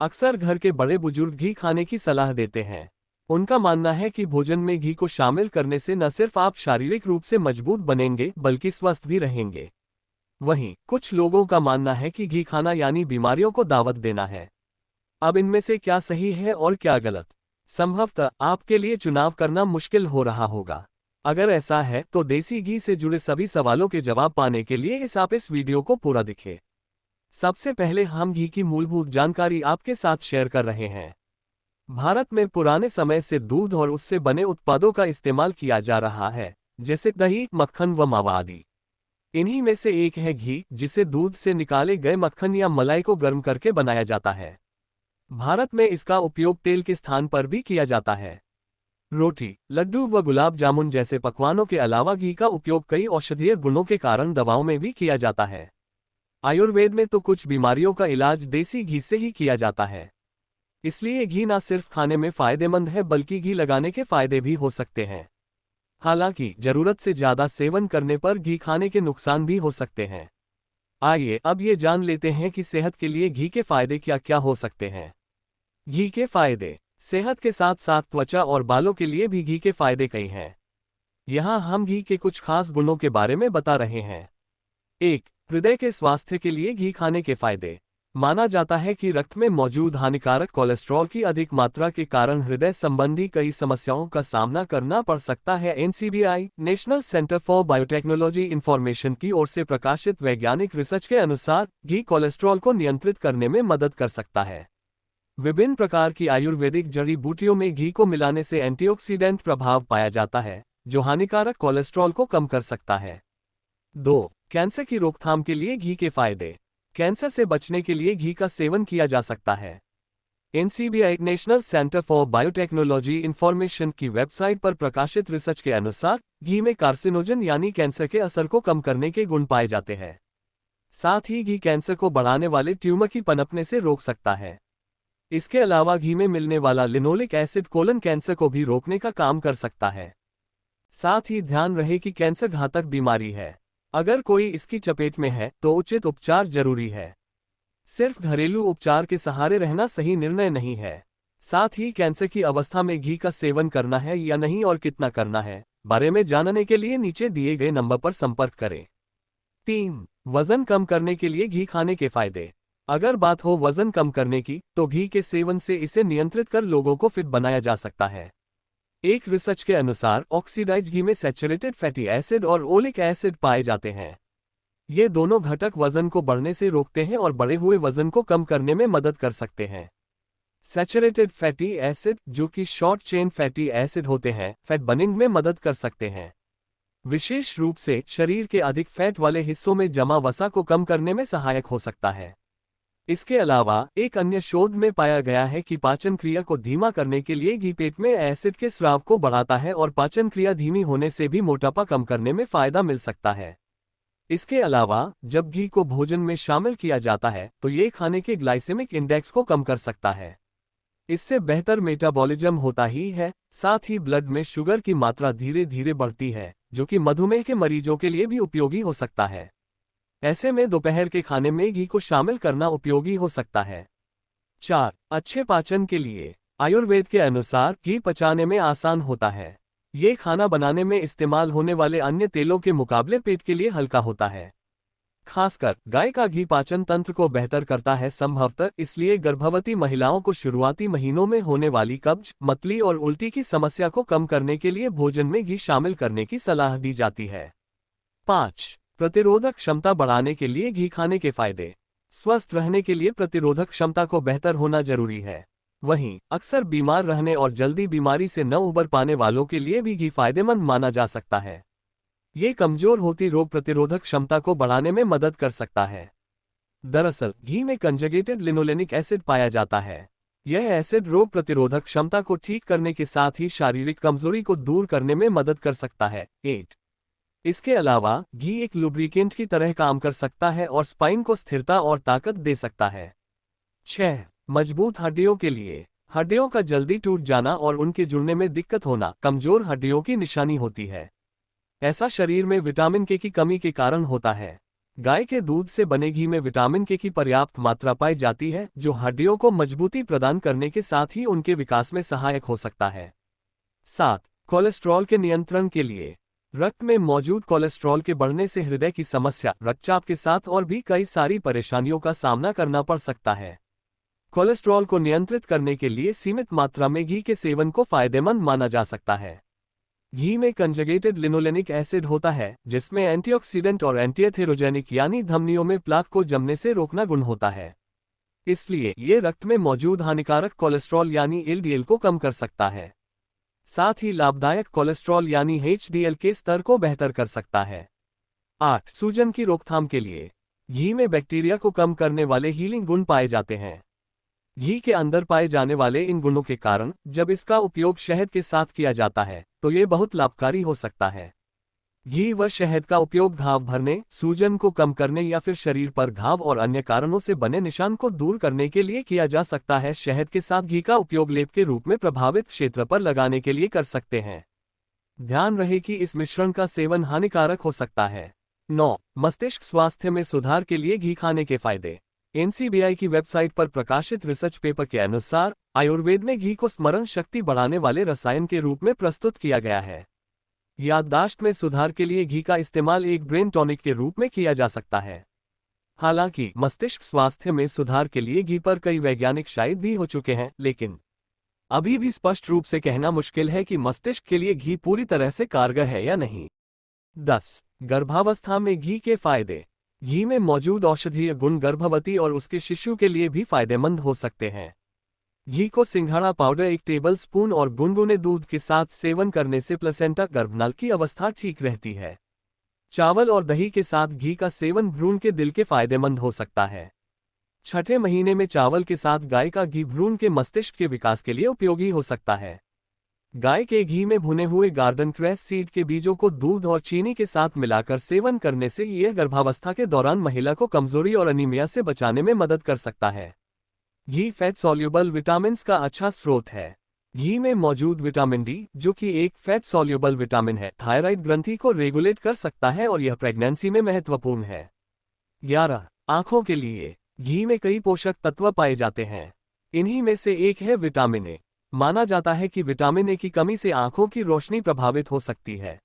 अक्सर घर के बड़े बुजुर्ग घी खाने की सलाह देते हैं। उनका मानना है कि भोजन में घी को शामिल करने से न सिर्फ आप शारीरिक रूप से मजबूत बनेंगे बल्कि स्वस्थ भी रहेंगे। वहीं कुछ लोगों का मानना है कि घी खाना यानी बीमारियों को दावत देना है। अब इनमें से क्या सही है और क्या गलत, संभवतः आपके लिए चुनाव करना मुश्किल हो रहा होगा। अगर ऐसा है तो देसी घी से जुड़े सभी सवालों के जवाब पाने के लिए आप इस वीडियो को पूरा देखें। सबसे पहले हम घी की मूलभूत जानकारी आपके साथ शेयर कर रहे हैं। भारत में पुराने समय से दूध और उससे बने उत्पादों का इस्तेमाल किया जा रहा है, जैसे दही, मक्खन व मावा आदि। इन्हीं में से एक है घी, जिसे दूध से निकाले गए मक्खन या मलाई को गर्म करके बनाया जाता है। भारत में इसका उपयोग तेल के स्थान पर भी किया जाता है। रोटी, लड्डू व गुलाब जामुन जैसे पकवानों के अलावा घी का उपयोग कई औषधीय गुणों के कारण दवाओं में भी किया जाता है। आयुर्वेद में तो कुछ बीमारियों का इलाज देसी घी से ही किया जाता है। इसलिए घी न सिर्फ खाने में फायदेमंद है बल्कि घी लगाने के फायदे भी हो सकते हैं। हालांकि जरूरत से ज्यादा सेवन करने पर घी खाने के नुकसान भी हो सकते हैं। आइए अब ये जान लेते हैं कि सेहत के लिए घी के फायदे क्या क्या हो सकते हैं। घी के फायदे। सेहत के साथ साथ त्वचा और बालों के लिए भी घी के फायदे कई हैं। यहाँ हम घी के कुछ खास गुणों के बारे में बता रहे हैं। 1. हृदय के स्वास्थ्य के लिए घी खाने के फायदे। माना जाता है कि रक्त में मौजूद हानिकारक कोलेस्ट्रॉल की अधिक मात्रा के कारण हृदय संबंधी कई समस्याओं का सामना करना पड़ सकता है। NCBI, national centre for biotechnology information की ओर से प्रकाशित वैज्ञानिक रिसर्च के अनुसार घी कोलेस्ट्रॉल को नियंत्रित करने में मदद कर सकता है। विभिन्न प्रकार की आयुर्वेदिक जड़ी बूटियों में घी को मिलाने से एंटीऑक्सीडेंट प्रभाव पाया जाता है, जो हानिकारक कोलेस्ट्रॉल को कम कर सकता है। 2. कैंसर की रोकथाम के लिए घी के फायदे। कैंसर से बचने के लिए घी का सेवन किया जा सकता है। NCBI, national centre for biotechnology information की वेबसाइट पर प्रकाशित रिसर्च के अनुसार घी में कार्सिनोजन यानी कैंसर के असर को कम करने के गुण पाए जाते हैं। साथ ही घी कैंसर को बढ़ाने वाले ट्यूमर की पनपने से रोक सकता है। इसके अलावा घी में मिलने वाला लिनोलिक एसिड कोलन कैंसर को भी रोकने का काम कर सकता है। साथ ही ध्यान रहे कि कैंसर घातक बीमारी है। अगर कोई इसकी चपेट में है तो उचित उपचार जरूरी है। सिर्फ घरेलू उपचार के सहारे रहना सही निर्णय नहीं है। साथ ही कैंसर की अवस्था में घी का सेवन करना है या नहीं और कितना करना है, बारे में जानने के लिए नीचे दिए गए नंबर पर संपर्क करें। 3. वजन कम करने के लिए घी खाने के फायदे। अगर बात हो वजन कम करने की, तो घी के सेवन से इसे नियंत्रित कर लोगों को फिट बनाया जा सकता है। एक रिसर्च के अनुसार ऑक्सीडाइज्ड घी में सैचुरेटेड फैटी एसिड और ओलिक एसिड पाए जाते हैं। ये दोनों घटक वजन को बढ़ने से रोकते हैं और बढ़े हुए वजन को कम करने में मदद कर सकते हैं। सैचुरेटेड फैटी एसिड, जो कि शॉर्ट चेन फैटी एसिड होते हैं, फैट बर्निंग में मदद कर सकते हैं। विशेष रूप से शरीर के अधिक फैट वाले हिस्सों में जमा वसा को कम करने में सहायक हो सकता है। इसके अलावा एक अन्य शोध में पाया गया है कि पाचन क्रिया को धीमा करने के लिए घी पेट में एसिड के स्राव को बढ़ाता है और पाचन क्रिया धीमी होने से भी मोटापा कम करने में फायदा मिल सकता है। इसके अलावा जब घी को भोजन में शामिल किया जाता है तो ये खाने के ग्लाइसेमिक इंडेक्स को कम कर सकता है। इससे बेहतर मेटाबॉलिज्म होता ही है। साथ ही ब्लड में शुगर की मात्रा धीरे धीरे बढ़ती है, जो कि मधुमेह के मरीजों के लिए भी उपयोगी हो सकता है। ऐसे में दोपहर के खाने में घी को शामिल करना उपयोगी हो सकता है। 4. अच्छे पाचन के लिए। आयुर्वेद के अनुसार घी पचाने में आसान होता है। ये खाना बनाने में इस्तेमाल होने वाले अन्य तेलों के मुकाबले पेट के लिए हल्का होता है। खासकर गाय का घी पाचन तंत्र को बेहतर करता है, संभवतः इसलिए गर्भवती महिलाओं को शुरुआती महीनों में होने वाली कब्ज, मतली और उल्टी की समस्या को कम करने के लिए भोजन में घी शामिल करने की सलाह दी जाती है। 5. प्रतिरोधक क्षमता बढ़ाने के लिए घी खाने के फायदे। स्वस्थ रहने के लिए प्रतिरोधक क्षमता को बेहतर होना जरूरी है। वहीं अक्सर बीमार रहने और जल्दी बीमारी से न उबर पाने वालों के लिए भी घी फायदेमंद माना जा सकता है। ये कमजोर होती रोग प्रतिरोधक क्षमता को बढ़ाने में मदद कर सकता है। दरअसल घी में कंजगेटेड लिनोलेनिक एसिड पाया जाता है। यह एसिड रोग प्रतिरोधक क्षमता को ठीक करने के साथ ही शारीरिक कमजोरी को दूर करने में मदद कर सकता है। 8. इसके अलावा घी एक लुब्रिकेंट की तरह काम कर सकता है और स्पाइन को स्थिरता और ताकत दे सकता है। 6. मजबूत हड्डियों के लिए। हड्डियों का जल्दी टूट जाना और उनके जुड़ने में दिक्कत होना कमजोर हड्डियों की निशानी होती है। ऐसा शरीर में विटामिन के की कमी के कारण होता है। गाय के दूध से बने घी में विटामिन के की पर्याप्त मात्रा पाई जाती है, जो हड्डियों को मजबूती प्रदान करने के साथ ही उनके विकास में सहायक हो सकता है। 7. कोलेस्ट्रॉल के नियंत्रण के लिए। रक्त में मौजूद कोलेस्ट्रॉल के बढ़ने से हृदय की समस्या, रक्तचाप के साथ और भी कई सारी परेशानियों का सामना करना पड़ सकता है। कोलेस्ट्रॉल को नियंत्रित करने के लिए सीमित मात्रा में घी के सेवन को फायदेमंद माना जा सकता है। घी में कंजगेटेड लिनोलेनिक एसिड होता है, जिसमें एंटीऑक्सीडेंट और एंटीएथेरोजेनिक यानी धमनियों में प्लाक को जमने से रोकना गुण होता है। इसलिए ये रक्त में मौजूद हानिकारक कोलेस्ट्रॉल यानी एलडीएल को कम कर सकता है। साथ ही लाभदायक कोलेस्ट्रॉल यानी एचडीएल के स्तर को बेहतर कर सकता है। 8. सूजन की रोकथाम के लिए। घी में बैक्टीरिया को कम करने वाले हीलिंग गुण पाए जाते हैं। घी के अंदर पाए जाने वाले इन गुणों के कारण जब इसका उपयोग शहद के साथ किया जाता है तो ये बहुत लाभकारी हो सकता है। घी व शहद का उपयोग घाव भरने, सूजन को कम करने या फिर शरीर पर घाव और अन्य कारणों से बने निशान को दूर करने के लिए किया जा सकता है। शहद के साथ घी का उपयोग लेप के रूप में प्रभावित क्षेत्र पर लगाने के लिए कर सकते हैं। ध्यान रहे कि इस मिश्रण का सेवन हानिकारक हो सकता है। 9. मस्तिष्क स्वास्थ्य में सुधार के लिए घी खाने के फायदे। एनसीबीआई की वेबसाइट पर प्रकाशित रिसर्च पेपर के अनुसार आयुर्वेद में घी को स्मरण शक्ति बढ़ाने वाले रसायन के रूप में प्रस्तुत किया गया है। याददाश्त में सुधार के लिए घी का इस्तेमाल एक ब्रेन टॉनिक के रूप में किया जा सकता है। हालांकि मस्तिष्क स्वास्थ्य में सुधार के लिए घी पर कई वैज्ञानिक शोध भी हो चुके हैं, लेकिन अभी भी स्पष्ट रूप से कहना मुश्किल है कि मस्तिष्क के लिए घी पूरी तरह से कारगर है या नहीं। 10. गर्भावस्था में घी के फायदे। घी में मौजूद औषधीय गुण गर्भवती और उसके शिशु के लिए भी फायदेमंद हो सकते हैं। घी को सिंघाड़ा पाउडर 1 टेबल स्पून और गुनगुने दूध के साथ सेवन करने से प्लेसेंटा गर्भनाल की अवस्था ठीक रहती है। चावल और दही के साथ घी का सेवन भ्रूण के दिल के फायदेमंद हो सकता है। 6ठे महीने में चावल के साथ गाय का घी भ्रूण के मस्तिष्क के विकास के लिए उपयोगी हो सकता है। गाय के घी में भुने हुए गार्डन क्रेस सीड के बीजों को दूध और चीनी के साथ मिलाकर सेवन करने से यह गर्भावस्था के दौरान महिला को कमजोरी और अनीमिया से बचाने में मदद कर सकता है। घी फैट सॉल्युबल विटामिन्स का अच्छा स्रोत है। घी में मौजूद विटामिन डी, जो कि एक फैट सॉल्युबल विटामिन है, थायराइड ग्रंथि को रेगुलेट कर सकता है और यह प्रेगनेंसी में महत्वपूर्ण है। 11. आंखों के लिए। घी में कई पोषक तत्व पाए जाते हैं। इन्हीं में से एक है विटामिन ए। माना जाता है कि विटामिन ए की कमी से आंखों की रोशनी प्रभावित हो सकती है।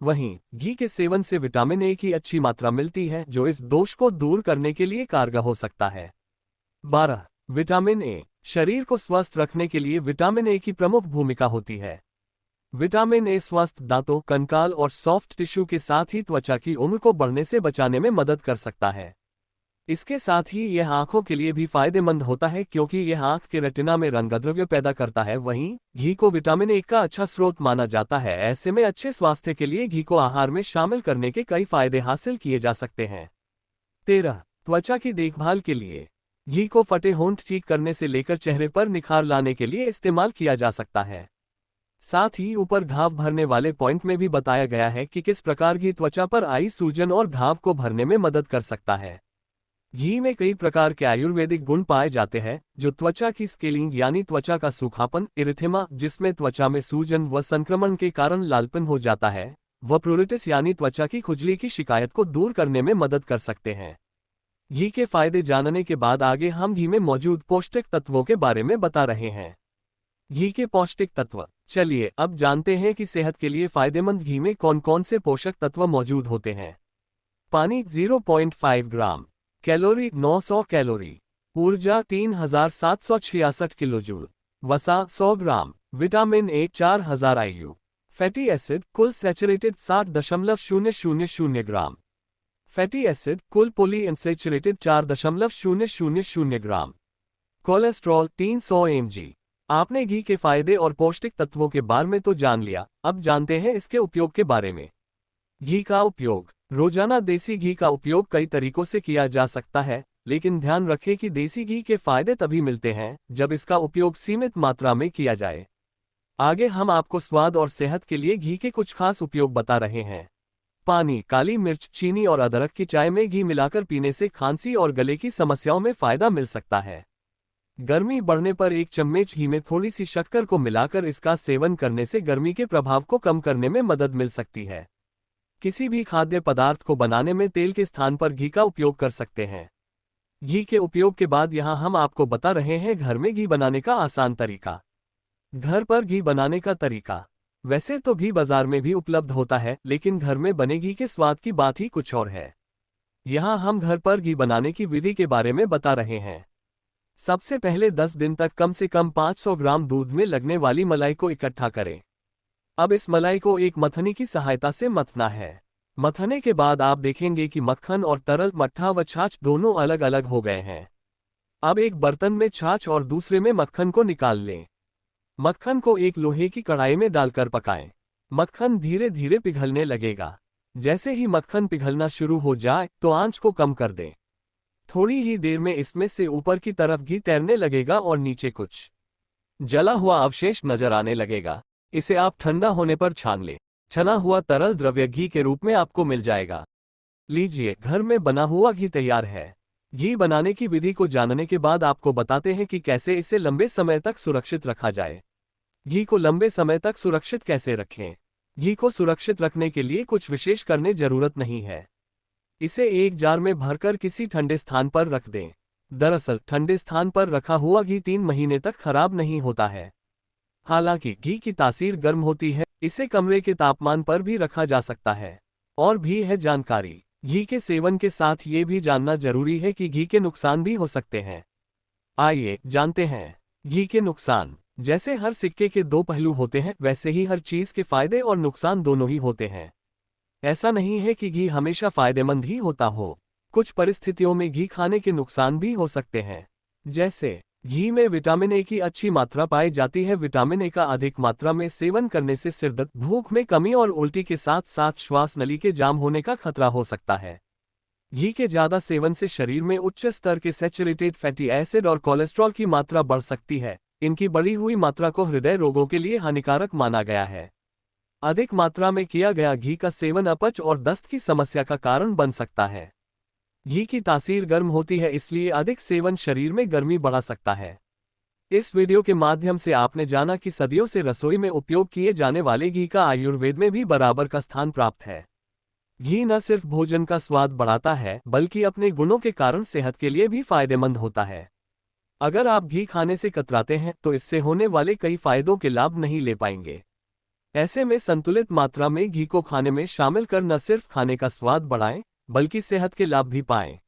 वहीं घी के सेवन से विटामिन ए की अच्छी मात्रा मिलती है, जो इस दोष को दूर करने के लिए कारगर हो सकता है। 12. Vitamin A. शरीर को स्वस्थ रखने के लिए विटामिन ए की प्रमुख भूमिका होती है। विटामिन ए स्वस्थ दांतों, कंकाल और सॉफ्ट टिश्यू के साथ ही त्वचा की उम्र को बढ़ने से बचाने में मदद कर सकता है। इसके साथ ही यह आंखों के लिए भी फायदेमंद होता है, क्योंकि यह आंख के रेटिना में रंगद्रव्य पैदा करता है। वहीं घी को विटामिन ए का अच्छा स्रोत माना जाता है। ऐसे में अच्छे स्वास्थ्य के लिए घी को आहार में शामिल करने के कई फायदे हासिल किए जा सकते हैं। 13. त्वचा की देखभाल के लिए। घी को फटे होंठ ठीक करने से लेकर चेहरे पर निखार लाने के लिए इस्तेमाल किया जा सकता है। साथ ही ऊपर घाव भरने वाले पॉइंट में भी बताया गया है कि किस प्रकार घी त्वचा पर आई सूजन और घाव को भरने में मदद कर सकता है। घी में कई प्रकार के आयुर्वेदिक गुण पाए जाते हैं, जो त्वचा की स्केलिंग यानी त्वचा का सूखापन, इरिथेमा जिसमें त्वचा में सूजन व संक्रमण के कारण लालपन हो जाता है, व प्रूरिटिस यानी त्वचा की खुजली की शिकायत को दूर करने में मदद कर सकते हैं। घी के फायदे जानने के बाद आगे हम घी में मौजूद पौष्टिक तत्वों के बारे में बता रहे हैं। घी के पौष्टिक तत्व। चलिए अब जानते हैं कि सेहत के लिए फायदेमंद घी में कौन कौन से पोषक तत्व मौजूद होते हैं। पानी 0.5 ग्राम, कैलोरी 900 कैलोरी, ऊर्जा 3766 किलोजूल, वसा 100 gram, vitamin A 4000 IU, fatty acid कुल सैचुरेटेड 60.000 ग्राम, फैटी एसिड कुल पॉलीअनसैचुरेटेड 4.000 ग्राम, कोलेस्ट्रॉल 300 mg। आपने घी के फायदे और पौष्टिक तत्वों के बारे में तो जान लिया, अब जानते हैं इसके उपयोग के बारे में। घी का उपयोग। रोजाना देसी घी का उपयोग कई तरीकों से किया जा सकता है, लेकिन ध्यान रखें कि देसी घी के फायदे तभी मिलते हैं जब इसका उपयोग सीमित मात्रा में किया जाए। आगे हम आपको स्वाद और सेहत के लिए घी के कुछ खास उपयोग बता रहे हैं। पानी, काली मिर्च, चीनी और अदरक की चाय में घी मिलाकर पीने से खांसी और गले की समस्याओं में फायदा मिल सकता है। गर्मी बढ़ने पर 1 चम्मच घी में थोड़ी सी शक्कर को मिलाकर इसका सेवन करने से गर्मी के प्रभाव को कम करने में मदद मिल सकती है। किसी भी खाद्य पदार्थ को बनाने में तेल के स्थान पर घी का उपयोग कर सकते हैं। घी के उपयोग के बाद यहाँ हम आपको बता रहे हैं घर में घी बनाने का आसान तरीका। घर पर घी बनाने का तरीका। वैसे तो घी बाजार में भी उपलब्ध होता है, लेकिन घर में बने घी के स्वाद की बात ही कुछ और है। यहाँ हम घर पर घी बनाने की विधि के बारे में बता रहे हैं। सबसे पहले 10 दिन तक कम से कम 500 ग्राम दूध में लगने वाली मलाई को इकट्ठा करें। अब इस मलाई को एक मथनी की सहायता से मथना है। मथने के बाद आप देखेंगे कि मक्खन और तरल मट्ठा व छाछ दोनों अलग अलग हो गए हैं। अब एक बर्तन में छाछ और दूसरे में मक्खन को निकाल लें। मक्खन को एक लोहे की कढ़ाई में डालकर पकाएं। मक्खन धीरे धीरे पिघलने लगेगा। जैसे ही मक्खन पिघलना शुरू हो जाए तो आंच को कम कर दें। थोड़ी ही देर में इसमें से ऊपर की तरफ घी तैरने लगेगा और नीचे कुछ जला हुआ अवशेष नजर आने लगेगा। इसे आप ठंडा होने पर छान लें। छना हुआ तरल द्रव्य घी के रूप में आपको मिल जाएगा। लीजिए, घर में बना हुआ घी तैयार है। घी बनाने की विधि को जानने के बाद आपको बताते हैं कि कैसे इसे लंबे समय तक सुरक्षित रखा जाए। घी को लंबे समय तक सुरक्षित कैसे रखें? घी को सुरक्षित रखने के लिए कुछ विशेष करने जरूरत नहीं है। इसे एक जार में भरकर किसी ठंडे स्थान पर रख दें। दरअसल ठंडे स्थान पर रखा हुआ घी 3 महीने तक खराब नहीं होता है। हालांकि घी की तासीर गर्म होती है, इसे कमरे के तापमान पर भी रखा जा सकता है। और भी है जानकारी। घी के सेवन के साथ ये भी जानना जरूरी है कि घी के नुकसान भी हो सकते हैं। आइए जानते हैं घी के नुकसान। जैसे हर सिक्के के 2 पहलू होते हैं, वैसे ही हर चीज के फायदे और नुकसान दोनों ही होते हैं। ऐसा नहीं है कि घी हमेशा फायदेमंद ही होता हो। कुछ परिस्थितियों में घी खाने के नुकसान भी हो सकते हैं। जैसे घी में विटामिन ए की अच्छी मात्रा पाई जाती है। विटामिन ए का अधिक मात्रा में सेवन करने से सिरदर्द, भूख में कमी और उल्टी के साथ साथ श्वास नली के जाम होने का खतरा हो सकता है। घी के ज्यादा सेवन से शरीर में उच्च स्तर के सैचुरेटेड फैटी एसिड और कोलेस्ट्रॉल की मात्रा बढ़ सकती है। इनकी बढ़ी हुई मात्रा को हृदय रोगों के लिए हानिकारक माना गया है। अधिक मात्रा में किया गया घी का सेवन अपच और दस्त की समस्या का कारण बन सकता है। घी की तासीर गर्म होती है, इसलिए अधिक सेवन शरीर में गर्मी बढ़ा सकता है। इस वीडियो के माध्यम से आपने जाना कि सदियों से रसोई में उपयोग किए जाने वाले घी का आयुर्वेद में भी बराबर का स्थान प्राप्त है। घी न सिर्फ भोजन का स्वाद बढ़ाता है, बल्कि अपने गुणों के कारण सेहत के लिए भी फायदेमंद होता है। अगर आप घी खाने से कतराते हैं तो इससे होने वाले कई फायदों के लाभ नहीं ले पाएंगे। ऐसे में संतुलित मात्रा में घी को खाने में शामिल कर न सिर्फ खाने का स्वाद बढ़ाएं, बल्कि सेहत के लाभ भी पाएं।